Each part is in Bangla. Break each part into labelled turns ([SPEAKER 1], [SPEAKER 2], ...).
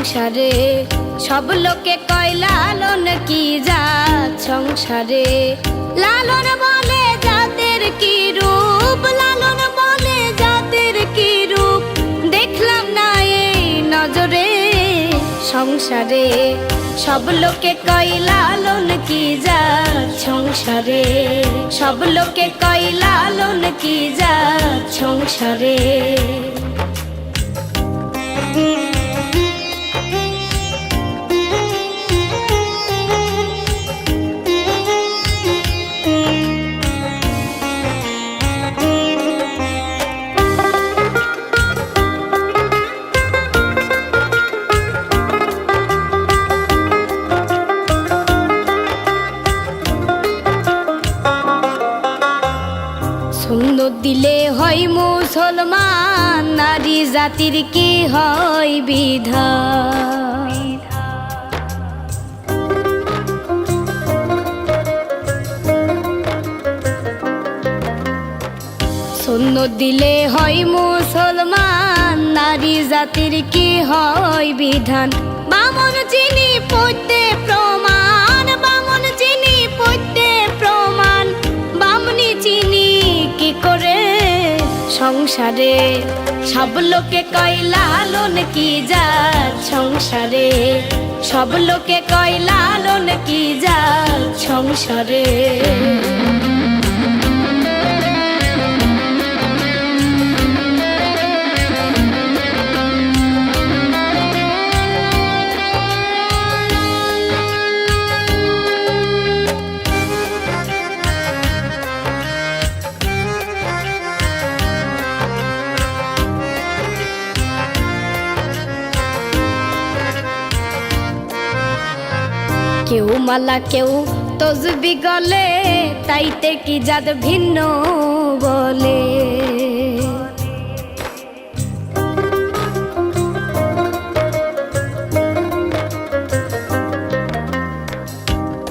[SPEAKER 1] সংসারে সব লোকে কয় লালন কি জাত সংসারে। লালন বলে জাতের কি রূপ, লালন বলে জাতের কি রূপ, দেখলাম না এই নজরে সংসারে। সব লোকে কয় লালন কি জাত সংসারে, সব লোকে কয় লালন কি জাত সংসারে। সুন্দর দিলে হয় মুসলমান, নারী জাতির কি হয় বিধান। সুন্দর দিলে হয় মুসলমান, নারী জাতির কি হয় বিধান। বামন চিনি পড়তে প্রমাণ, বামন চিনি পড়তে প্রমাণ, বামনি চিনি কি করে সংসারে। সব লোকে কয় লালন কি জাত সংসারে, সব লোকে কয় লালন কি জাত সংসারে। কেউ মালা কেউ তসবি গলে, তাইতে কি জাত ভিন্ন বলে।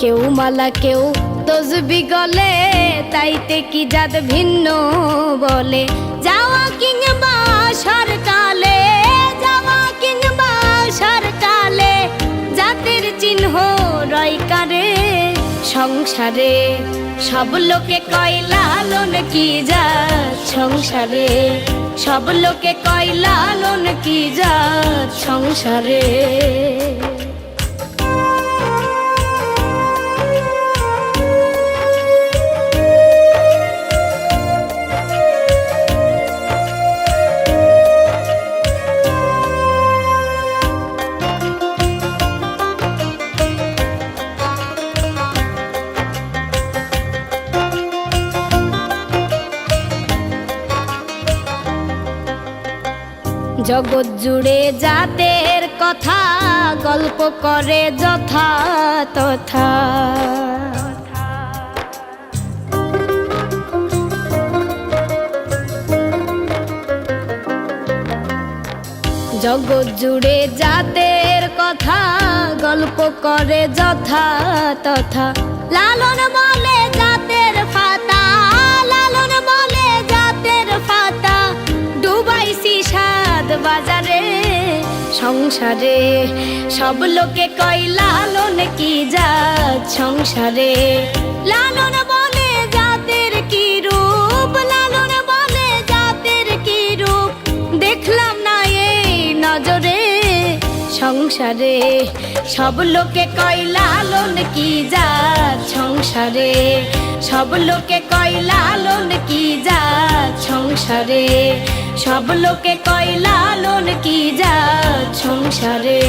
[SPEAKER 1] কেউ মালা কেউ তসবি গলে, তাইতে কি জাত ভিন্ন বলে। যাওয়া কিংবা সরকালে, যাওয়া কিংবা সরকালে, জাতের চিহ্ন রয় কারে সংসারে। সব লোকে কয় লালন কি জাত সংসারে, সব লোকে কয় লালন কি জাত সংসারে। জগৎ জুড়ে জাতের কথা গল্প করে যথা তথা। জগৎ জুড়ে জাতের কথা গল্প করে যথা তথা। লালন বলে জাতের ফাতা, লালন বলে জাতের ফাতা, ডুবাইছি সাত বাজারে সংসারে। সব লোকে কয় লালন কি জাত সংসারে। লালন বলে জাতের কি রূপ, লালন বলে জাতের কি রূপ, দেখলাম না এই নজরে সংসারে। সব লোকে কয় লালন কি জাত সংসারে, সব লোকে কয় লালন কি জাত সংসারে, সব লোকে কয় লালন কি জাত সংসারে।